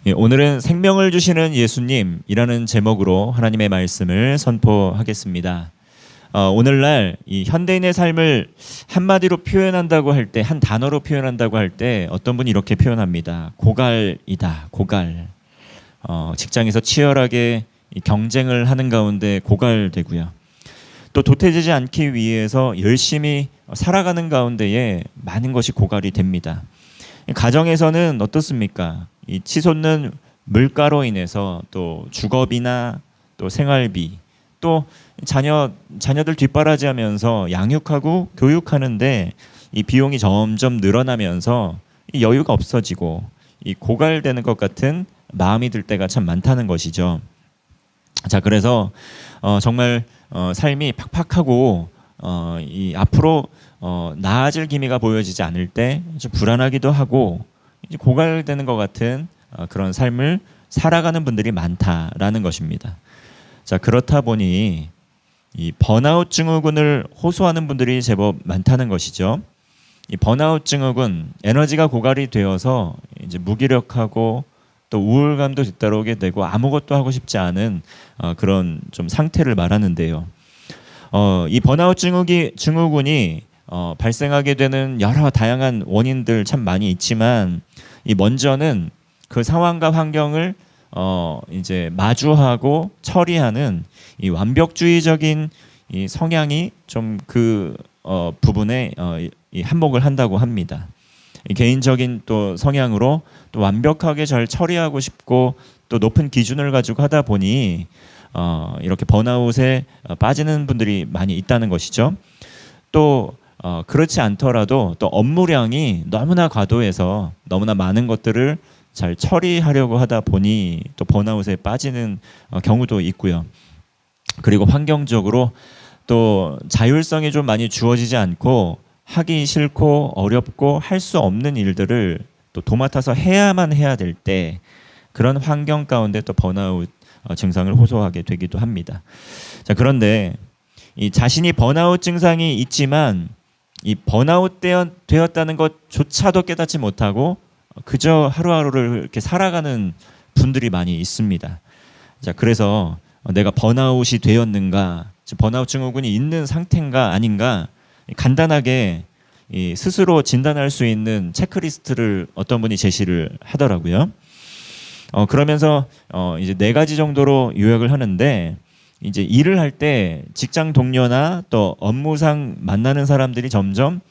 예, 오늘은 생명을 주시는 예수님이라는 제목으로 하나님의 말씀을 선포하겠습니다. 오늘날 이 현대인의 삶을 한마디로 표현한다고 할 때, 한 단어로 표현한다고 할 때 어떤 분이 이렇게 표현합니다. 고갈이다. 고갈. 직장에서 치열하게 경쟁을 하는 가운데 고갈되고요. 또 도태되지 않기 위해서 열심히 살아가는 가운데에 많은 것이 고갈이 됩니다. 가정에서는 어떻습니까? 이 치솟는 물가로 인해서 또 주거비나 또 생활비, 또 자녀들 뒷바라지하면서 양육하고 교육하는데 이 비용이 점점 늘어나면서 이 여유가 없어지고 이 고갈되는 것 같은 마음이 들 때가 참 많다는 것이죠. 자, 그래서 정말 삶이 팍팍하고 이 앞으로 나아질 기미가 보여지지 않을 때 좀 불안하기도 하고 이제 고갈되는 것 같은 그런 삶을 살아가는 분들이 많다라는 것입니다. 자, 그렇다 보니 이 번아웃 증후군을 호소하는 분들이 제법 많다는 것이죠. 이 번아웃 증후군, 에너지가 고갈이 되어서 이제 무기력하고 또 우울감도 뒤따르게 되고 아무것도 하고 싶지 않은 그런 좀 상태를 말하는데요. 이 번아웃 증후군이 발생하게 되는 여러 다양한 원인들 참 많이 있지만 이 먼저는 그 상황과 환경을 이제 마주하고 처리하는 이 완벽주의적인 이 성향이 좀 그 부분에 이 한몫을 한다고 합니다. 이 개인적인 또 성향으로 또 완벽하게 잘 처리하고 싶고 또 높은 기준을 가지고 하다 보니 이렇게 번아웃에 빠지는 분들이 많이 있다는 것이죠. 또 그렇지 않더라도 또 업무량이 너무나 과도해서 너무나 많은 것들을 잘 처리하려고 하다 보니 또 번아웃에 빠지는 경우도 있고요. 그리고 환경적으로 또 자율성이 좀 많이 주어지지 않고 하기 싫고 어렵고 할 수 없는 일들을 또 도맡아서 해야만 해야 될 때 그런 환경 가운데 또 번아웃 증상을 호소하게 되기도 합니다. 자, 그런데 이 자신이 번아웃 증상이 있지만 이 번아웃 되었다는 것조차도 깨닫지 못하고 그저 하루하루를 이렇게 살아가는 분들이 많이 있습니다. 자, 그래서 내가 번아웃이 되었는가, 번아웃 증후군이 있는 상태인가 아닌가 간단하게 스스로 진단할 수 있는 체크리스트를 어떤 분이 제시를 하더라고요. 그러면서 이제 4가지 정도로 요약을 하는데 이제 일을 할 때 직장 동료나 또 업무상 만나는 사람들이 점점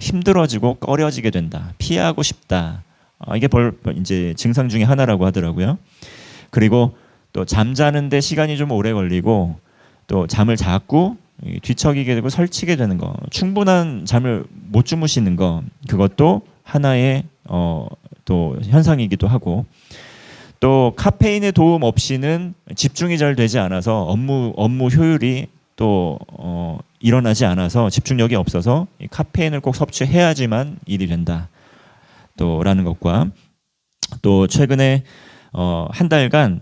힘들어지고 꺼려지게 된다. 피하고 싶다. 이게 이제 증상 중에 하나라고 하더라고요. 그리고 또 잠자는데 시간이 좀 오래 걸리고 또 잠을 자꾸 뒤척이게 되고 설치게 되는 거, 충분한 잠을 못 주무시는 거, 그것도 하나의 또 현상이기도 하고, 또 카페인의 도움 없이는 집중이 잘 되지 않아서 업무 효율이 또 일어나지 않아서 집중력이 없어서 카페인을 꼭 섭취해야지만 일이 된다. 또라는 것과 또 최근에 한 달간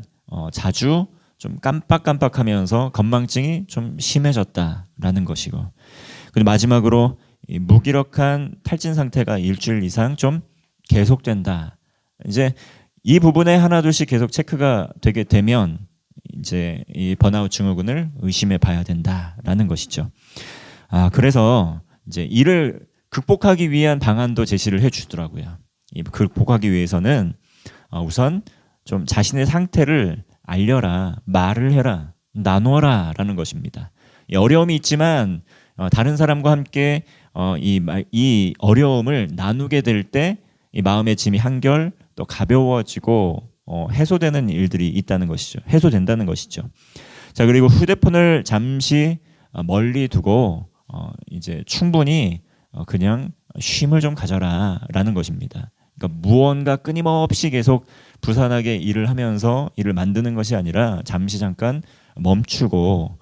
자주 좀 깜빡깜빡하면서 건망증이 좀 심해졌다라는 것이고, 그리고 마지막으로 이 무기력한 탈진 상태가 일주일 이상 좀 계속된다. 이제 이 부분에 하나둘씩 계속 체크가 되게 되면 이제 이 번아웃 증후군을 의심해 봐야 된다라는 것이죠. 그래서 이제 이를 극복하기 위한 방안도 제시를 해주더라고요. 이 극복하기 위해서는 우선 좀 자신의 상태를 알려라, 말을 해라, 나눠라 라는 것입니다. 어려움이 있지만 다른 사람과 함께 이 어려움을 나누게 될 때 이 마음의 짐이 한결 또 가벼워지고 해소되는 일들이 있다는 것이죠. 해소된다는 것이죠. 자, 그리고 휴대폰을 잠시 멀리 두고 이제 충분히 그냥 쉼을 좀 가져라라는 것입니다. 그러니까 무언가 끊임없이 계속 부산하게 일을 하면서 일을 만드는 것이 아니라 잠시 잠깐 멈추고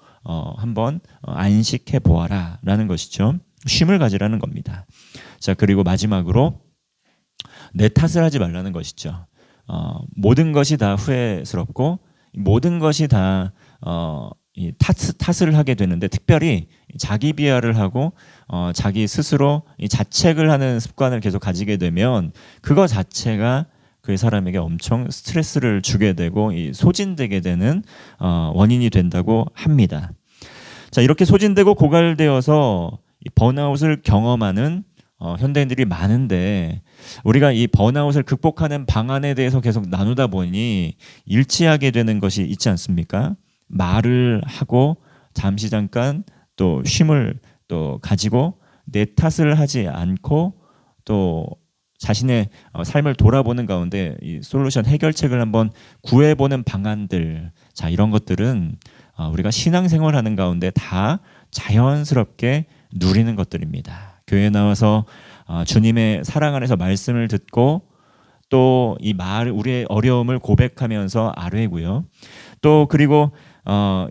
한번 안식해 보아라라는 것이죠. 쉼을 가지라는 겁니다. 자, 그리고 마지막으로 내 탓을 하지 말라는 것이죠. 모든 것이 다 후회스럽고 모든 것이 다 탓을 하게 되는데, 특별히 자기 비하를 하고 자기 스스로 이 자책을 하는 습관을 계속 가지게 되면 그거 자체가 그 사람에게 엄청 스트레스를 주게 되고 소진되게 되는 원인이 된다고 합니다. 자, 이렇게 소진되고 고갈되어서 이 번아웃을 경험하는 현대인들이 많은데, 우리가 이 번아웃을 극복하는 방안에 대해서 계속 나누다 보니 일치하게 되는 것이 있지 않습니까? 말을 하고 잠시 잠깐 또 쉼을 또 가지고 내 탓을 하지 않고 또 자신의 삶을 돌아보는 가운데 이 솔루션 해결책을 한번 구해보는 방안들, 자, 이런 것들은 우리가 신앙생활하는 가운데 다 자연스럽게 누리는 것들입니다. 교회에 나와서 주님의 사랑 안에서 말씀을 듣고 또 이 우리의 어려움을 고백하면서 아뢰고요. 또 그리고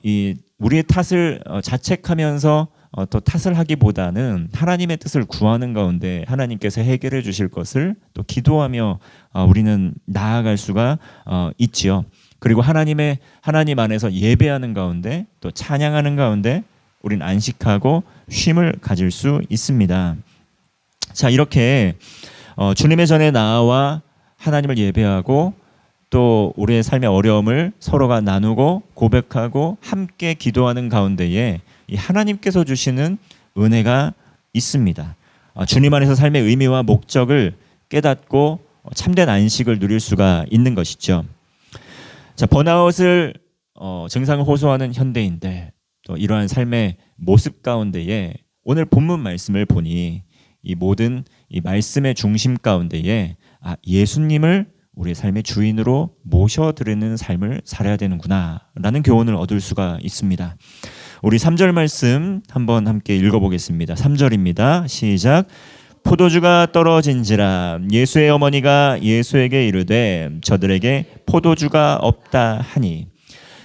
이 우리의 탓을 자책하면서 또 탓을 하기보다는 하나님의 뜻을 구하는 가운데 하나님께서 해결해 주실 것을 또 기도하며 우리는 나아갈 수가 있지요. 그리고 하나님 안에서 예배하는 가운데 또 찬양하는 가운데 우린 안식하고 쉼을 가질 수 있습니다. 자, 이렇게 주님의 전에 나와 하나님을 예배하고 또 우리의 삶의 어려움을 서로가 나누고 고백하고 함께 기도하는 가운데에 이 하나님께서 주시는 은혜가 있습니다. 주님 안에서 삶의 의미와 목적을 깨닫고 참된 안식을 누릴 수가 있는 것이죠. 자, 번아웃을 증상을 호소하는 현대인들, 또 이러한 삶의 모습 가운데에 오늘 본문 말씀을 보니 이 모든 이 말씀의 중심 가운데에 예수님을 우리의 삶의 주인으로 모셔드리는 삶을 살아야 되는구나 라는 교훈을 얻을 수가 있습니다. 우리 3절 말씀 한번 함께 읽어보겠습니다. 3절입니다. 시작. 포도주가 떨어진지라 예수의 어머니가 예수에게 이르되 저들에게 포도주가 없다 하니.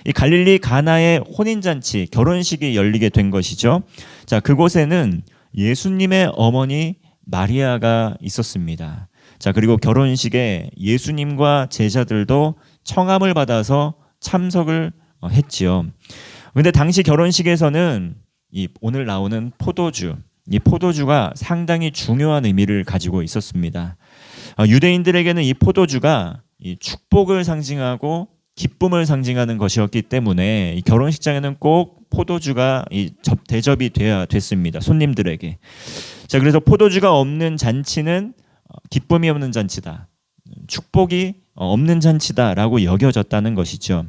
이 갈릴리 가나의 혼인잔치, 결혼식이 열리게 된 것이죠. 자, 그곳에는 예수님의 어머니 마리아가 있었습니다. 자, 그리고 결혼식에 예수님과 제자들도 청함을 받아서 참석을 했지요. 근데 당시 결혼식에서는 이 오늘 나오는 포도주, 이 포도주가 상당히 중요한 의미를 가지고 있었습니다. 유대인들에게는 이 포도주가 이 축복을 상징하고 기쁨을 상징하는 것이었기 때문에 이 결혼식장에는 꼭 포도주가 대접이 돼야 됐습니다. 손님들에게. 자, 그래서 포도주가 없는 잔치는 기쁨이 없는 잔치다, 축복이 없는 잔치다라고 여겨졌다는 것이죠.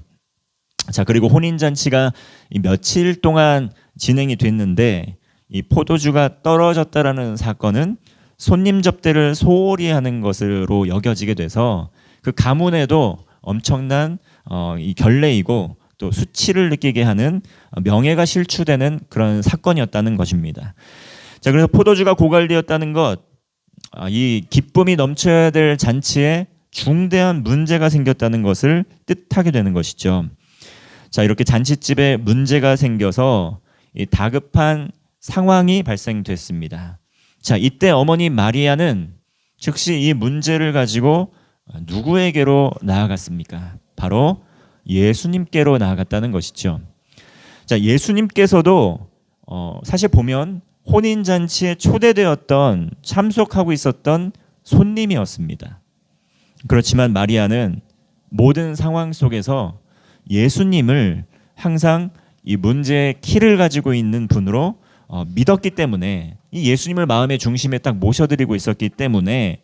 자, 그리고 혼인잔치가 며칠 동안 진행이 됐는데 이 포도주가 떨어졌다라는 사건은 손님 접대를 소홀히 하는 것으로 여겨지게 돼서 그 가문에도 엄청난 이 결례이고 또 수치를 느끼게 하는 명예가 실추되는 그런 사건이었다는 것입니다. 자, 그래서 포도주가 고갈되었다는 것, 이 기쁨이 넘쳐야 될 잔치에 중대한 문제가 생겼다는 것을 뜻하게 되는 것이죠. 자, 이렇게 잔치집에 문제가 생겨서 이 다급한 상황이 발생됐습니다. 자, 이때 어머니 마리아는 즉시 이 문제를 가지고 누구에게로 나아갔습니까? 바로 예수님께로 나아갔다는 것이죠. 자, 예수님께서도 사실 보면 혼인잔치에 초대되었던, 참석하고 있었던 손님이었습니다. 그렇지만 마리아는 모든 상황 속에서 예수님을 항상 이 문제의 키를 가지고 있는 분으로 믿었기 때문에, 이 예수님을 마음의 중심에 딱 모셔드리고 있었기 때문에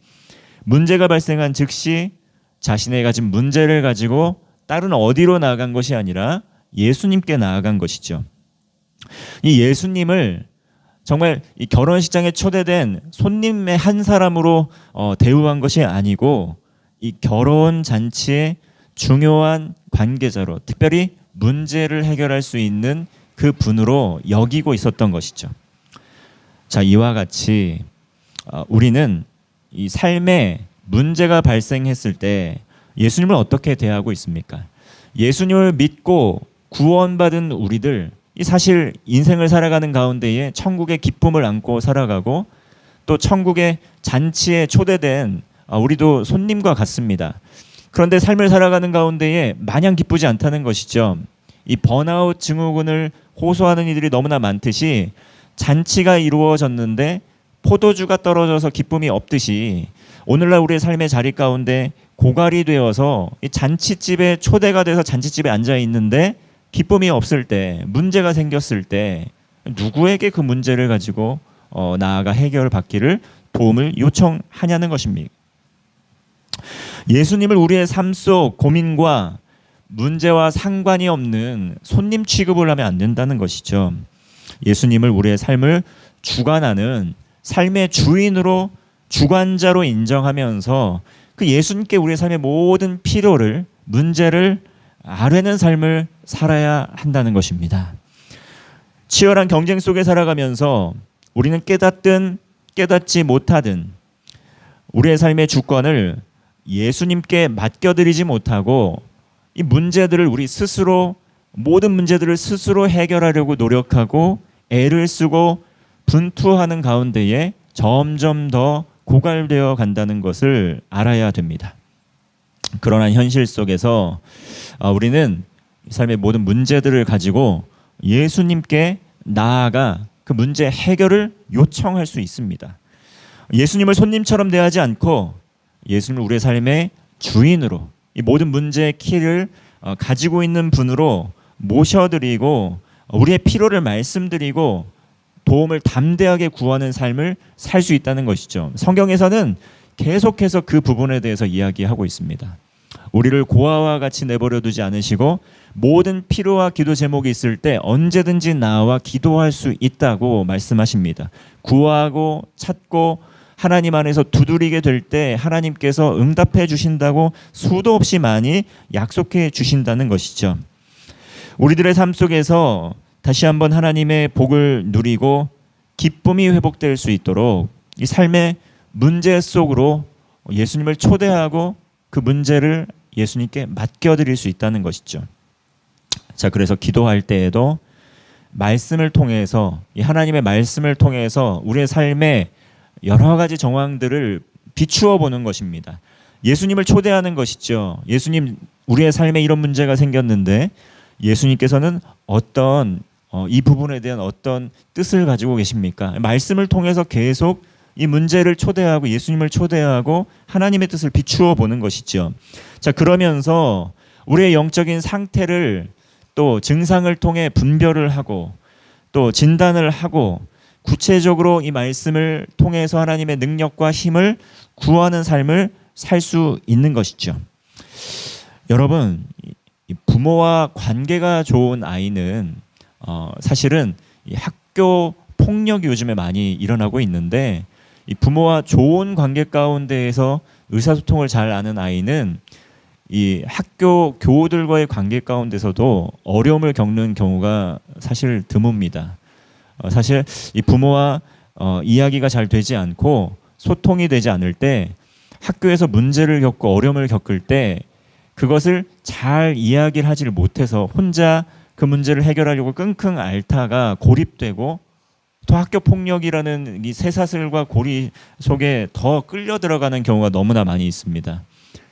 문제가 발생한 즉시 자신의 가진 문제를 가지고 다른 어디로 나아간 것이 아니라 예수님께 나아간 것이죠. 이 예수님을 정말 이 결혼식장에 초대된 손님의 한 사람으로 대우한 것이 아니고 이 결혼 잔치의 중요한 관계자로, 특별히 문제를 해결할 수 있는 그 분으로 여기고 있었던 것이죠. 자, 이와 같이 우리는 이 삶에 문제가 발생했을 때 예수님을 어떻게 대하고 있습니까? 예수님을 믿고 구원받은 우리들, 이 사실 인생을 살아가는 가운데에 천국의 기쁨을 안고 살아가고 또 천국의 잔치에 초대된 우리도 손님과 같습니다. 그런데 삶을 살아가는 가운데에 마냥 기쁘지 않다는 것이죠. 이 번아웃 증후군을 호소하는 이들이 너무나 많듯이 잔치가 이루어졌는데 포도주가 떨어져서 기쁨이 없듯이 오늘날 우리의 삶의 자리 가운데 고갈이 되어서 이 잔치집에 초대가 돼서 잔치집에 앉아 있는데 기쁨이 없을 때, 문제가 생겼을 때 누구에게 그 문제를 가지고 나아가 해결을 받기를 도움을 요청하냐는 것입니다. 예수님을 우리의 삶 속 고민과 문제와 상관이 없는 손님 취급을 하면 안 된다는 것이죠. 예수님을 우리의 삶을 주관하는 삶의 주인으로, 주관자로 인정하면서 그 예수님께 우리의 삶의 모든 필요를, 문제를 아뢰는 삶을 살아야 한다는 것입니다. 치열한 경쟁 속에 살아가면서 우리는 깨닫든 깨닫지 못하든 우리의 삶의 주권을 예수님께 맡겨드리지 못하고 이 문제들을 우리 스스로, 모든 문제들을 스스로 해결하려고 노력하고 애를 쓰고 분투하는 가운데에 점점 더 고갈되어 간다는 것을 알아야 됩니다. 그러나 현실 속에서 우리는 삶의 모든 문제들을 가지고 예수님께 나아가 그 문제 해결을 요청할 수 있습니다. 예수님을 손님처럼 대하지 않고 예수님을 우리의 삶의 주인으로, 이 모든 문제의 키를 가지고 있는 분으로 모셔드리고 우리의 필요를 말씀드리고 도움을 담대하게 구하는 삶을 살 수 있다는 것이죠. 성경에서는 계속해서 그 부분에 대해서 이야기하고 있습니다. 우리를 고아와 같이 내버려 두지 않으시고 모든 필요와 기도 제목이 있을 때 언제든지 나와 기도할 수 있다고 말씀하십니다. 구하고 찾고 하나님 안에서 두드리게 될 때 하나님께서 응답해 주신다고 수도 없이 많이 약속해 주신다는 것이죠. 우리들의 삶 속에서 다시 한번 하나님의 복을 누리고 기쁨이 회복될 수 있도록 이 삶의 문제 속으로 예수님을 초대하고 그 문제를 예수님께 맡겨드릴 수 있다는 것이죠. 자, 그래서 기도할 때에도 말씀을 통해서, 이 하나님의 말씀을 통해서 우리의 삶의 여러 가지 정황들을 비추어 보는 것입니다. 예수님을 초대하는 것이죠. 예수님, 우리의 삶에 이런 문제가 생겼는데 예수님께서는 어떤 이 부분에 대한 어떤 뜻을 가지고 계십니까? 말씀을 통해서 계속 이 문제를 초대하고 예수님을 초대하고 하나님의 뜻을 비추어 보는 것이죠. 자, 그러면서 우리의 영적인 상태를 또 증상을 통해 분별을 하고 또 진단을 하고 구체적으로 이 말씀을 통해서 하나님의 능력과 힘을 구하는 삶을 살 수 있는 것이죠. 여러분, 부모와 관계가 좋은 아이는 사실은 이 학교 폭력이 요즘에 많이 일어나고 있는데 이 부모와 좋은 관계 가운데에서 의사소통을 잘 아는 아이는 이 학교 교우들과의 관계 가운데서도 어려움을 겪는 경우가 사실 드뭅니다. 사실 이 부모와 이야기가 잘 되지 않고 소통이 되지 않을 때 학교에서 문제를 겪고 어려움을 겪을 때 그것을 잘 이야기를 하지를 못해서 혼자 그 문제를 해결하려고 끙끙 앓다가 고립되고 또 학교 폭력이라는 이 쇠사슬과 고리 속에 더 끌려 들어가는 경우가 너무나 많이 있습니다.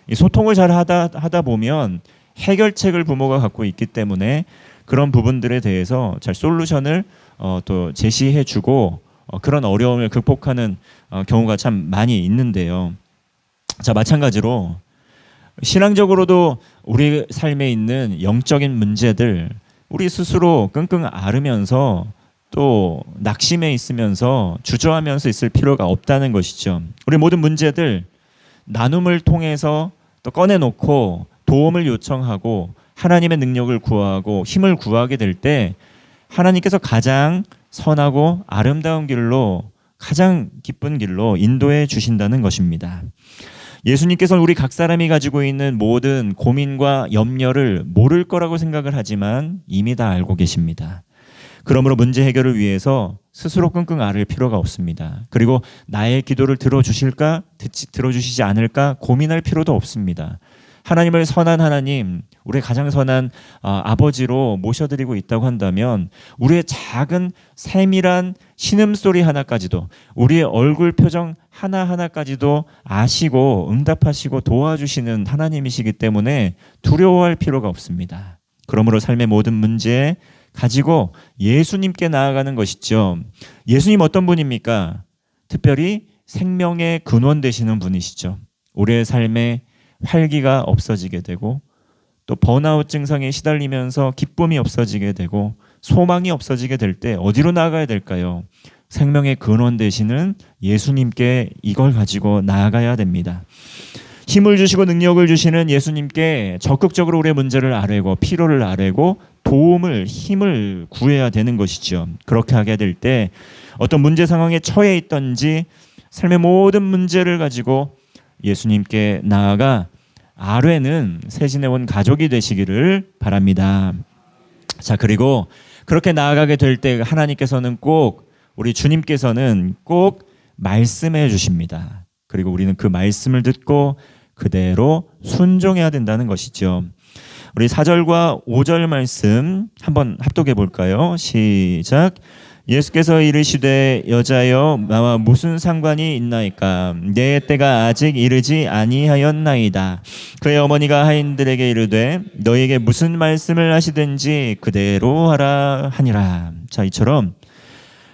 이 소통을 잘 하다 보면 해결책을 부모가 갖고 있기 때문에 그런 부분들에 대해서 잘 솔루션을 또 제시해주고 그런 어려움을 극복하는 경우가 참 많이 있는데요. 자, 마찬가지로 신앙적으로도 우리 삶에 있는 영적인 문제들 우리 스스로 끙끙 앓으면서 또 낙심해 있으면서 주저하면서 있을 필요가 없다는 것이죠. 우리 모든 문제들 나눔을 통해서 또 꺼내놓고 도움을 요청하고 하나님의 능력을 구하고 힘을 구하게 될 때 하나님께서 가장 선하고 아름다운 길로, 가장 기쁜 길로 인도해 주신다는 것입니다. 예수님께서는 우리 각 사람이 가지고 있는 모든 고민과 염려를 모를 거라고 생각을 하지만 이미 다 알고 계십니다. 그러므로 문제 해결을 위해서 스스로 끙끙 앓을 필요가 없습니다. 그리고 나의 기도를 들어주실까, 들어주시지 않을까 고민할 필요도 없습니다. 하나님을 선한 하나님, 우리의 가장 선한 아버지로 모셔드리고 있다고 한다면 우리의 작은 세밀한 신음소리 하나까지도, 우리의 얼굴 표정 하나하나까지도 아시고 응답하시고 도와주시는 하나님이시기 때문에 두려워할 필요가 없습니다. 그러므로 삶의 모든 문제 가지고 예수님께 나아가는 것이죠. 예수님 어떤 분입니까? 특별히 생명의 근원 되시는 분이시죠. 우리의 삶에 활기가 없어지게 되고 또 번아웃 증상에 시달리면서 기쁨이 없어지게 되고 소망이 없어지게 될 때 어디로 나아가야 될까요? 생명의 근원 되시는 예수님께 이걸 가지고 나아가야 됩니다. 힘을 주시고 능력을 주시는 예수님께 적극적으로 우리의 문제를 아뢰고 필요를 아뢰고 도움을 힘을 구해야 되는 것이죠. 그렇게 하게 될 때 어떤 문제 상황에 처해 있던지 삶의 모든 문제를 가지고 예수님께 나아가 아뢰는 새신의 온 가족이 되시기를 바랍니다. 자, 그리고 그렇게 나아가게 될 때 하나님께서는 꼭 우리 주님께서는 꼭 말씀해 주십니다. 그리고 우리는 그 말씀을 듣고 그대로 순종해야 된다는 것이죠. 우리 4절과 5절 말씀 한번 합독해 볼까요? 시작. 예수께서 이르시되 여자여 나와 무슨 상관이 있나이까 내 때가 아직 이르지 아니하였나이다. 그의 어머니가 하인들에게 이르되 너에게 무슨 말씀을 하시든지 그대로 하라 하니라. 자, 이처럼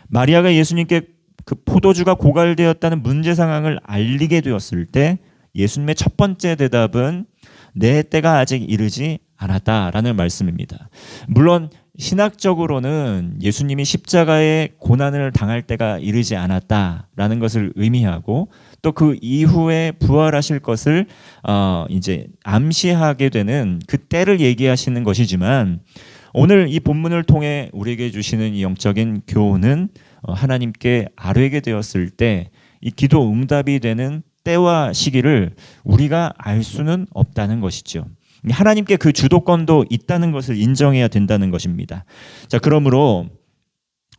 마리아가 예수님께 그 포도주가 고갈되었다는 문제 상황을 알리게 되었을 때 예수님의 첫 번째 대답은 내 때가 아직 이르지 않았다라는 말씀입니다. 물론 신학적으로는 예수님이 십자가의 고난을 당할 때가 이르지 않았다라는 것을 의미하고 또 그 이후에 부활하실 것을 이제 암시하게 되는 그 때를 얘기하시는 것이지만 오늘 이 본문을 통해 우리에게 주시는 이 영적인 교훈은 하나님께 아뢰게 되었을 때 이 기도 응답이 되는 때와 시기를 우리가 알 수는 없다는 것이죠. 하나님께 그 주도권도 있다는 것을 인정해야 된다는 것입니다. 자, 그러므로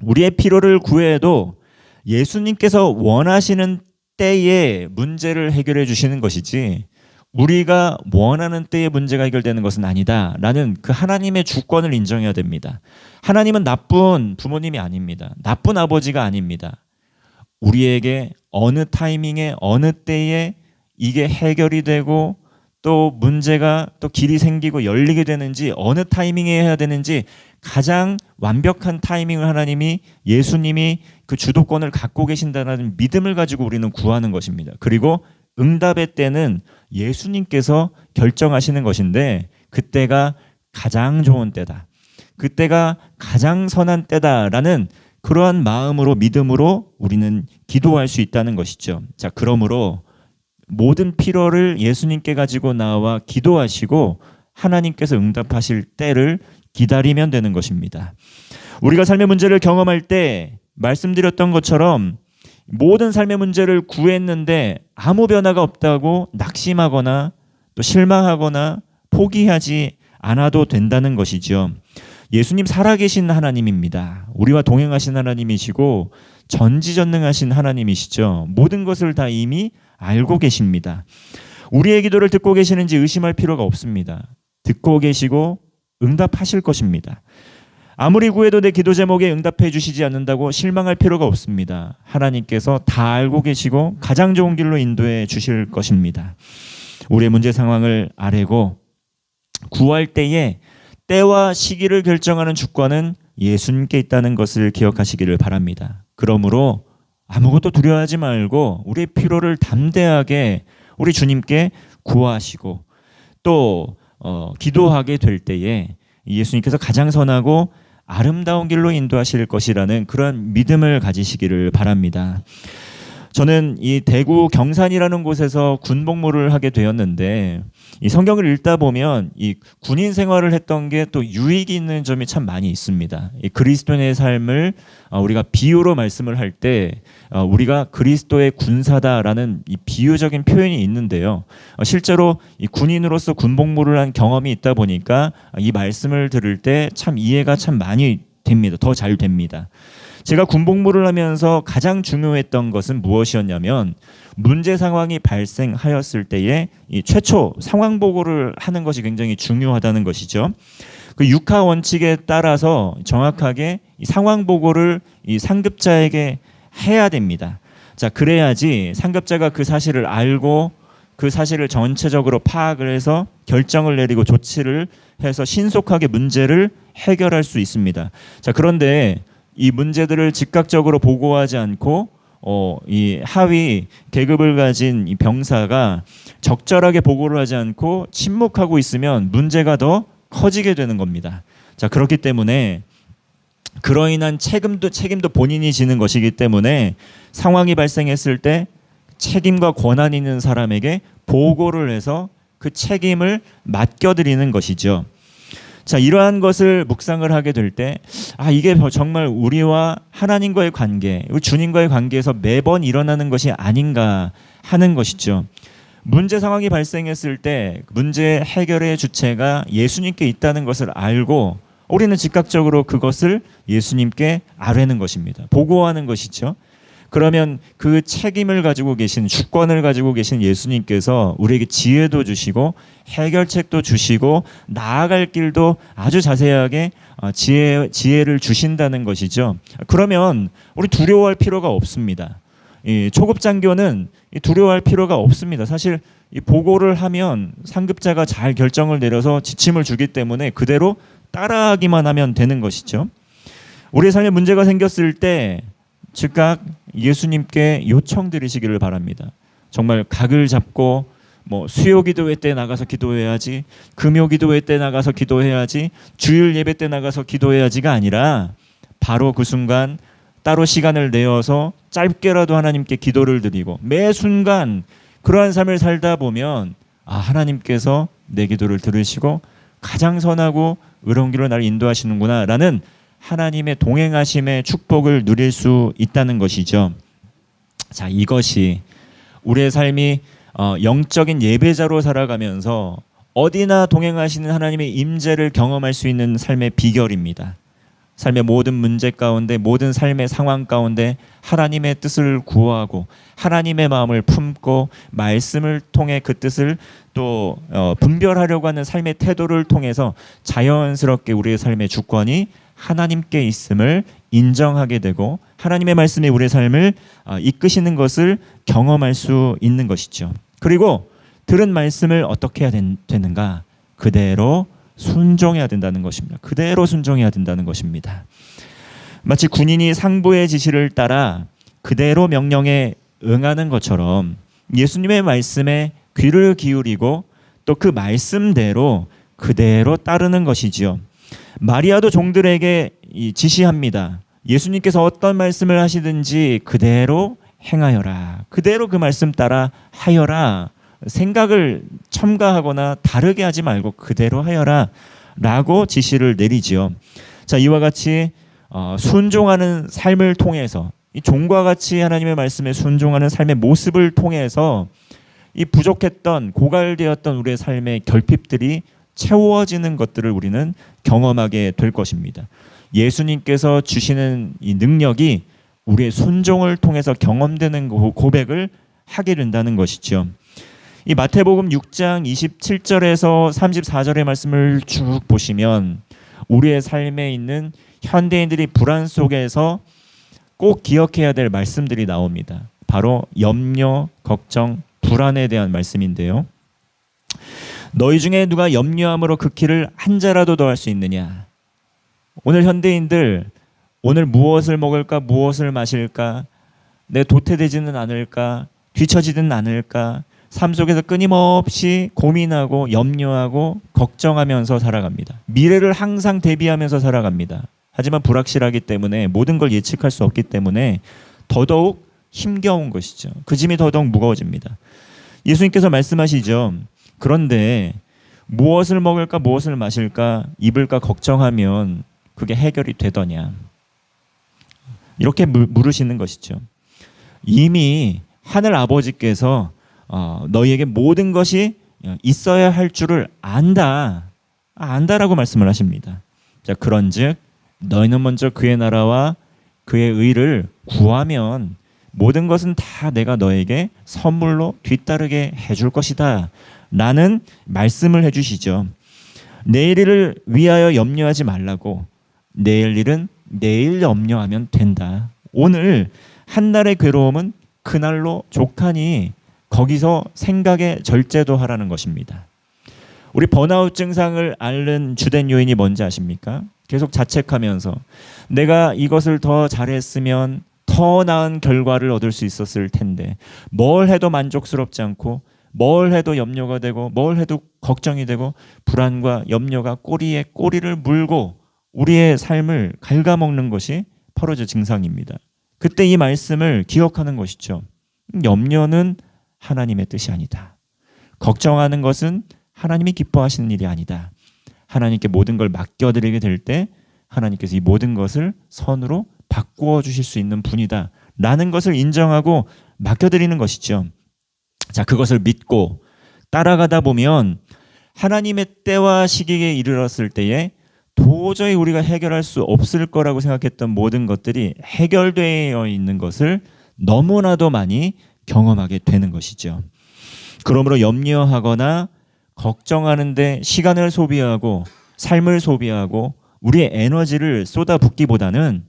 우리의 필요를 구해도 예수님께서 원하시는 때에 문제를 해결해 주시는 것이지 우리가 원하는 때에 문제가 해결되는 것은 아니다라는 그 하나님의 주권을 인정해야 됩니다. 하나님은 나쁜 부모님이 아닙니다. 나쁜 아버지가 아닙니다. 우리에게 어느 타이밍에 어느 때에 이게 해결이 되고 또 문제가 또 길이 생기고 열리게 되는지 어느 타이밍에 해야 되는지 가장 완벽한 타이밍을 하나님이 예수님이 그 주도권을 갖고 계신다는 믿음을 가지고 우리는 구하는 것입니다. 그리고 응답의 때는 예수님께서 결정하시는 것인데 그때가 가장 좋은 때다. 그때가 가장 선한 때다라는 그러한 마음으로 믿음으로 우리는 기도할 수 있다는 것이죠. 자, 그러므로 모든 필요를 예수님께 가지고 나와 기도하시고 하나님께서 응답하실 때를 기다리면 되는 것입니다. 우리가 삶의 문제를 경험할 때 말씀드렸던 것처럼 모든 삶의 문제를 구했는데 아무 변화가 없다고 낙심하거나 또 실망하거나 포기하지 않아도 된다는 것이죠. 예수님 살아계신 하나님입니다. 우리와 동행하신 하나님이시고 전지전능하신 하나님이시죠. 모든 것을 다 이미 알고 계십니다. 우리의 기도를 듣고 계시는지 의심할 필요가 없습니다. 듣고 계시고 응답하실 것입니다. 아무리 구해도 내 기도 제목에 응답해 주시지 않는다고 실망할 필요가 없습니다. 하나님께서 다 알고 계시고 가장 좋은 길로 인도해 주실 것입니다. 우리의 문제 상황을 아뢰고 구할 때에 때와 시기를 결정하는 주권은 예수님께 있다는 것을 기억하시기를 바랍니다. 그러므로 아무것도 두려워하지 말고 우리의 필요를 담대하게 우리 주님께 구하시고 또 기도하게 될 때에 예수님께서 가장 선하고 아름다운 길로 인도하실 것이라는 그런 믿음을 가지시기를 바랍니다. 저는 이 대구 경산이라는 곳에서 군복무를 하게 되었는데 이 성경을 읽다 보면 이 군인 생활을 했던 게 또 유익이 있는 점이 참 많이 있습니다. 이 그리스도인의 삶을 우리가 비유로 말씀을 할 때 우리가 그리스도의 군사다라는 이 비유적인 표현이 있는데요. 실제로 이 군인으로서 군복무를 한 경험이 있다 보니까 이 말씀을 들을 때 참 이해가 참 많이 됩니다. 더 잘 됩니다. 제가 군복무를 하면서 가장 중요했던 것은 무엇이었냐면 문제 상황이 발생하였을 때에 이 최초 상황 보고를 하는 것이 굉장히 중요하다는 것이죠. 그 육하 원칙에 따라서 정확하게 이 상황 보고를 이 상급자에게 해야 됩니다. 자, 그래야지 상급자가 그 사실을 알고 그 사실을 전체적으로 파악을 해서 결정을 내리고 조치를 해서 신속하게 문제를 해결할 수 있습니다. 자, 그런데 이 문제들을 즉각적으로 보고하지 않고 이 하위 계급을 가진 이 병사가 적절하게 보고를 하지 않고 침묵하고 있으면 문제가 더 커지게 되는 겁니다. 자, 그렇기 때문에 그로 인한 책임도 본인이 지는 것이기 때문에 상황이 발생했을 때 책임과 권한 있는 사람에게 보고를 해서 그 책임을 맡겨드리는 것이죠. 자, 이러한 것을 묵상을 하게 될 때, 이게 정말 우리와 하나님과의 관계, 주님과의 관계에서 매번 일어나는 것이 아닌가 하는 것이죠. 문제 상황이 발생했을 때 문제 해결의 주체가 예수님께 있다는 것을 알고 우리는 즉각적으로 그것을 예수님께 아뢰는 것입니다. 보고하는 것이죠. 그러면 그 책임을 가지고 계신, 주권을 가지고 계신 예수님께서 우리에게 지혜도 주시고 해결책도 주시고 나아갈 길도 아주 자세하게 지혜를 주신다는 것이죠. 그러면 우리 두려워할 필요가 없습니다. 이 초급장교는 두려워할 필요가 없습니다. 사실 이 보고를 하면 상급자가 잘 결정을 내려서 지침을 주기 때문에 그대로 따라하기만 하면 되는 것이죠. 우리의 삶에 문제가 생겼을 때 즉각 예수님께 요청드리시기를 바랍니다. 정말 각을 잡고 수요 기도회 때 나가서 기도해야지, 금요 기도회 때 나가서 기도해야지, 주일 예배 때 나가서 기도해야지가 아니라 바로 그 순간 따로 시간을 내어서 짧게라도 하나님께 기도를 드리고 매 순간 그러한 삶을 살다 보면 하나님께서 내 기도를 들으시고 가장 선하고 의로운 길로 나를 인도하시는구나 라는 하나님의 동행하심의 축복을 누릴 수 있다는 것이죠. 자, 이것이 우리의 삶이 영적인 예배자로 살아가면서 어디나 동행하시는 하나님의 임재를 경험할 수 있는 삶의 비결입니다. 삶의 모든 문제 가운데, 모든 삶의 상황 가운데 하나님의 뜻을 구하고 하나님의 마음을 품고 말씀을 통해 그 뜻을 또 분별하려고 하는 삶의 태도를 통해서 자연스럽게 우리의 삶의 주권이 하나님께 있음을 인정하게 되고 하나님의 말씀이 우리의 삶을 이끄시는 것을 경험할 수 있는 것이죠. 그리고 들은 말씀을 어떻게 해야 되는가? 그대로 순종해야 된다는 것입니다. 그대로 순종해야 된다는 것입니다. 마치 군인이 상부의 지시를 따라 그대로 명령에 응하는 것처럼 예수님의 말씀에 귀를 기울이고 또 그 말씀대로 그대로 따르는 것이지요. 마리아도 종들에게 지시합니다. 예수님께서 어떤 말씀을 하시든지 그대로 행하여라. 그대로 그 말씀 따라 하여라. 생각을 첨가하거나 다르게 하지 말고 그대로 하여라 라고 지시를 내리지요. 자, 이와 같이 순종하는 삶을 통해서 이 종과 같이 하나님의 말씀에 순종하는 삶의 모습을 통해서 이 부족했던 고갈되었던 우리의 삶의 결핍들이 채워지는 것들을 우리는 경험하게 될 것입니다. 예수님께서 주시는 이 능력이 우리의 순종을 통해서 경험되는 고백을 하게 된다는 것이죠. 이 마태복음 6장 27절에서 34절의 말씀을 쭉 보시면 우리의 삶에 있는 현대인들이 불안 속에서 꼭 기억해야 될 말씀들이 나옵니다. 바로 염려, 걱정, 불안에 대한 말씀인데요. 너희 중에 누가 염려함으로 그 길을 한 자라도 더 할 수 있느냐? 오늘 현대인들 오늘 무엇을 먹을까, 무엇을 마실까, 내 도태되지는 않을까, 뒤처지는 않을까, 삶 속에서 끊임없이 고민하고 염려하고 걱정하면서 살아갑니다. 미래를 항상 대비하면서 살아갑니다. 하지만 불확실하기 때문에 모든 걸 예측할 수 없기 때문에 더더욱 힘겨운 것이죠. 그 짐이 더더욱 무거워집니다. 예수님께서 말씀하시죠. 그런데 무엇을 먹을까, 무엇을 마실까, 입을까 걱정하면 그게 해결이 되더냐. 이렇게 물으시는 것이죠. 이미 하늘 아버지께서 너희에게 모든 것이 있어야 할 줄을 안다라고 말씀을 하십니다. 자, 그런즉 너희는 먼저 그의 나라와 그의 의를 구하면 모든 것은 다 내가 너에게 선물로 뒤따르게 해줄 것이다 라는 말씀을 해주시죠. 내일 일을 위하여 염려하지 말라고. 내일 일은 내일 염려하면 된다. 오늘 한 날의 괴로움은 그날로 족하니 거기서 생각에 절제도 하라는 것입니다. 우리 번아웃 증상을 앓는 주된 요인이 뭔지 아십니까? 계속 자책하면서 내가 이것을 더 잘했으면, 더 더 나은 결과를 얻을 수 있었을 텐데 뭘 해도 만족스럽지 않고 뭘 해도 염려가 되고 뭘 해도 걱정이 되고 불안과 염려가 꼬리에 꼬리를 물고 우리의 삶을 갉아먹는 것이 바로 증상입니다. 그때 이 말씀을 기억하는 것이죠. 염려는 하나님의 뜻이 아니다. 걱정하는 것은 하나님이 기뻐하시는 일이 아니다. 하나님께 모든 걸 맡겨드리게 될 때 하나님께서 이 모든 것을 선으로 바꾸어 주실 수 있는 분이다 라는 것을 인정하고 맡겨드리는 것이죠. 자, 그것을 믿고 따라가다 보면 하나님의 때와 시기에 이르렀을 때에 도저히 우리가 해결할 수 없을 거라고 생각했던 모든 것들이 해결되어 있는 것을 너무나도 많이 경험하게 되는 것이죠. 그러므로 염려하거나 걱정하는데 시간을 소비하고 삶을 소비하고 우리의 에너지를 쏟아붓기보다는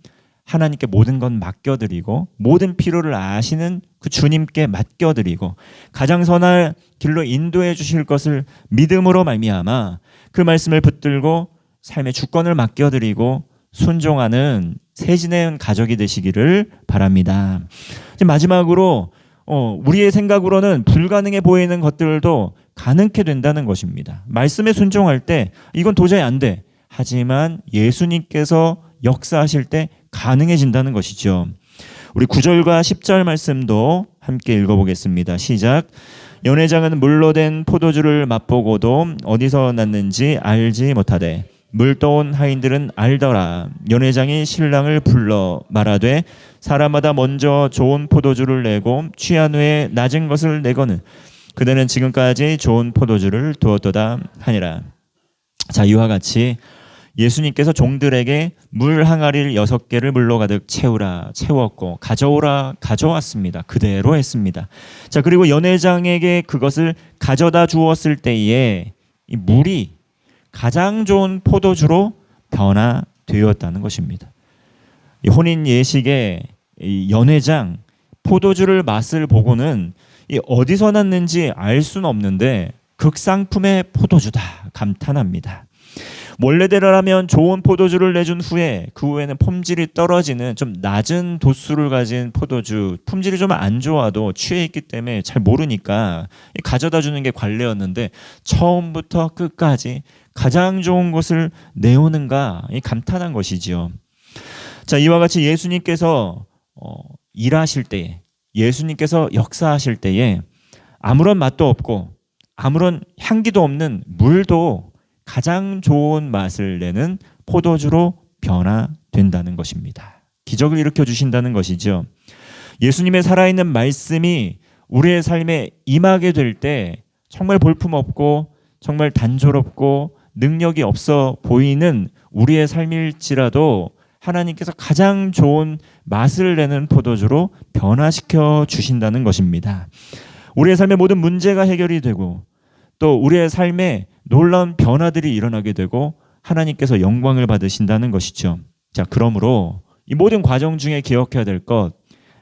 하나님께 모든 건 맡겨드리고 모든 필요를 아시는 그 주님께 맡겨드리고 가장 선한 길로 인도해 주실 것을 믿음으로 말미암아 그 말씀을 붙들고 삶의 주권을 맡겨드리고 순종하는 세진의 가족이 되시기를 바랍니다. 마지막으로 우리의 생각으로는 불가능해 보이는 것들도 가능케 된다는 것입니다. 말씀에 순종할 때 이건 도저히 안 돼. 하지만 예수님께서 역사하실 때 가능해진다는 것이죠. 우리 9절과 10절 말씀도 함께 읽어보겠습니다. 시작. 연회장은 물로 된 포도주를 맛보고도 어디서 났는지 알지 못하되 물 떠온 하인들은 알더라. 연회장이 신랑을 불러 말하되 사람마다 먼저 좋은 포도주를 내고 취한 후에 낮은 것을 내거늘 그대는 지금까지 좋은 포도주를 두었도다 하니라. 자, 이와 같이 예수님께서 종들에게 물 항아리를 6개를 물로 가득 채웠고 가져오라 가져왔습니다. 그대로 했습니다. 자, 그리고 연회장에게 그것을 가져다 주었을 때에 이 물이 가장 좋은 포도주로 변화되었다는 것입니다. 이 혼인 예식의 이 연회장 포도주를 맛을 보고는 이 어디서 났는지 알 수는 없는데 극상품의 포도주다 감탄합니다. 원래대로라면 좋은 포도주를 내준 후에 그 후에는 품질이 떨어지는 좀 낮은 도수를 가진 포도주, 품질이 좀 안 좋아도 취해 있기 때문에 잘 모르니까 가져다 주는 게 관례였는데 처음부터 끝까지 가장 좋은 것을 내오는가 감탄한 것이지요. 자, 이와 같이 예수님께서 일하실 때에 예수님께서 역사하실 때에 아무런 맛도 없고 아무런 향기도 없는 물도 가장 좋은 맛을 내는 포도주로 변화된다는 것입니다. 기적을 일으켜 주신다는 것이죠. 예수님의 살아있는 말씀이 우리의 삶에 임하게 될 때 정말 볼품없고 정말 단조롭고 능력이 없어 보이는 우리의 삶일지라도 하나님께서 가장 좋은 맛을 내는 포도주로 변화시켜 주신다는 것입니다. 우리의 삶의 모든 문제가 해결이 되고 또 우리의 삶에 놀라운 변화들이 일어나게 되고 하나님께서 영광을 받으신다는 것이죠. 자, 그러므로 이 모든 과정 중에 기억해야 될 것,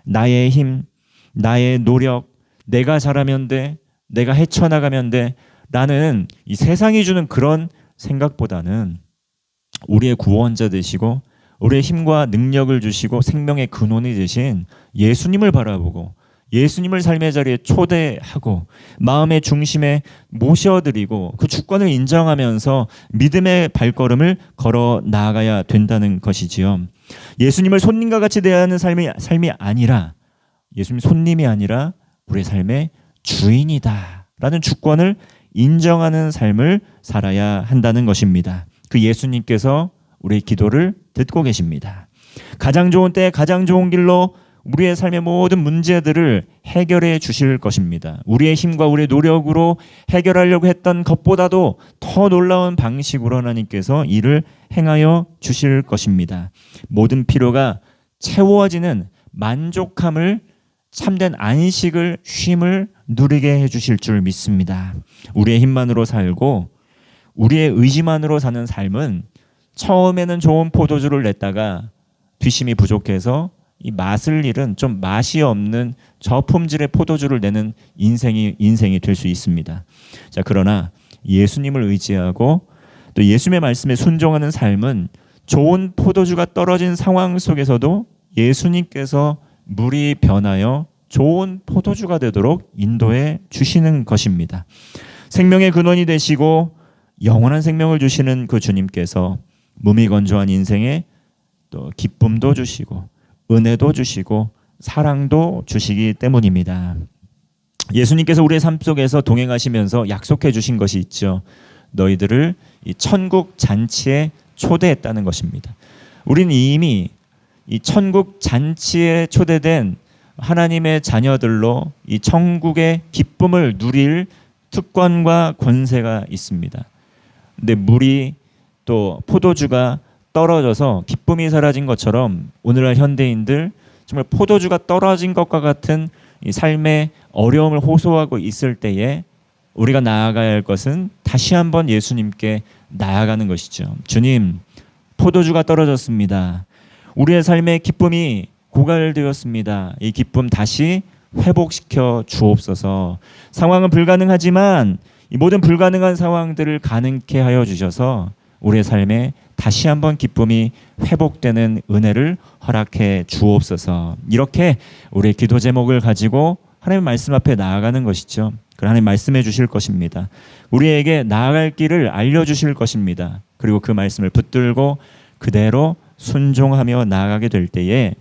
나의 힘, 나의 노력, 내가 잘하면 돼, 내가 헤쳐나가면 돼 라는 이 세상이 주는 그런 생각보다는 우리의 구원자 되시고 우리의 힘과 능력을 주시고 생명의 근원이 되신 예수님을 바라보고 예수님을 삶의 자리에 초대하고 마음의 중심에 모셔드리고 그 주권을 인정하면서 믿음의 발걸음을 걸어 나아가야 된다는 것이지요. 예수님을 손님과 같이 대하는 삶이 아니라 예수님 손님이 아니라 우리의 삶의 주인이다 라는 주권을 인정하는 삶을 살아야 한다는 것입니다. 그 예수님께서 우리의 기도를 듣고 계십니다. 가장 좋은 때 가장 좋은 길로 우리의 삶의 모든 문제들을 해결해 주실 것입니다. 우리의 힘과 우리의 노력으로 해결하려고 했던 것보다도 더 놀라운 방식으로 하나님께서 일을 행하여 주실 것입니다. 모든 필요가 채워지는 만족함을 참된 안식을 쉼을 누리게 해주실 줄 믿습니다. 우리의 힘만으로 살고 우리의 의지만으로 사는 삶은 처음에는 좋은 포도주를 냈다가 뒷심이 부족해서 이 맛을 잃은 좀 맛이 없는 저품질의 포도주를 내는 인생이 될 수 있습니다. 자, 그러나 예수님을 의지하고 또 예수님의 말씀에 순종하는 삶은 좋은 포도주가 떨어진 상황 속에서도 예수님께서 물이 변하여 좋은 포도주가 되도록 인도해 주시는 것입니다. 생명의 근원이 되시고 영원한 생명을 주시는 그 주님께서 무미건조한 인생에 또 기쁨도 주시고 은혜도 주시고 사랑도 주시기 때문입니다. 예수님께서 우리의 삶 속에서 동행하시면서 약속해 주신 것이 있죠. 너희들을 이 천국 잔치에 초대했다는 것입니다. 우리는 이미 이 천국 잔치에 초대된 하나님의 자녀들로 이 천국의 기쁨을 누릴 특권과 권세가 있습니다. 근데 물이 또 포도주가 떨어져서 기쁨이 사라진 것처럼 오늘날 현대인들 정말 포도주가 떨어진 것과 같은 이 삶의 어려움을 호소하고 있을 때에 우리가 나아가야 할 것은 다시 한번 예수님께 나아가는 것이죠. 주님, 포도주가 떨어졌습니다. 우리의 삶의 기쁨이 고갈되었습니다. 이 기쁨 다시 회복시켜 주옵소서. 상황은 불가능하지만 이 모든 불가능한 상황들을 가능케 하여 주셔서 우리의 삶에 다시 한번 기쁨이 회복되는 은혜를 허락해 주옵소서. 이렇게 우리의 기도 제목을 가지고 하나님의 말씀 앞에 나아가는 것이죠. 하나님 말씀해 주실 것입니다. 우리에게 나아갈 길을 알려주실 것입니다. 그리고 그 말씀을 붙들고 그대로 순종하며 나아가게 될 때에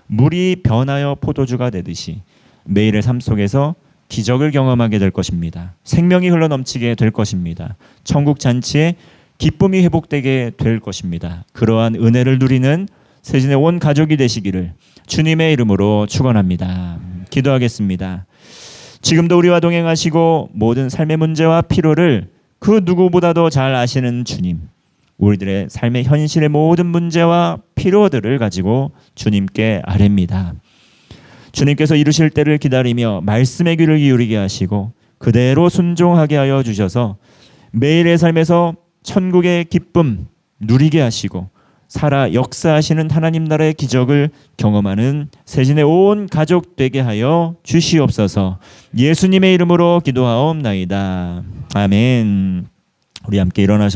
물이 변하여 포도주가 되듯이 매일의 삶 속에서 기적을 경험하게 될 것입니다. 생명이 흘러넘치게 될 것입니다. 천국 잔치에 기쁨이 회복되게 될 것입니다. 그러한 은혜를 누리는 세진의 온 가족이 되시기를 주님의 이름으로 축원합니다. 기도하겠습니다. 지금도 우리와 동행하시고 모든 삶의 문제와 필요를 그 누구보다도 잘 아시는 주님, 우리들의 삶의 현실의 모든 문제와 필요들을 가지고 주님께 아뢰입니다. 주님께서 이루실 때를 기다리며 말씀의 귀를 기울이게 하시고 그대로 순종하게 하여 주셔서 매일의 삶에서 천국의 기쁨 누리게 하시고 살아 역사하시는 하나님 나라의 기적을 경험하는 세진의 온 가족 되게 하여 주시옵소서. 예수님의 이름으로 기도하옵나이다. 아멘. 우리 함께 일어나셔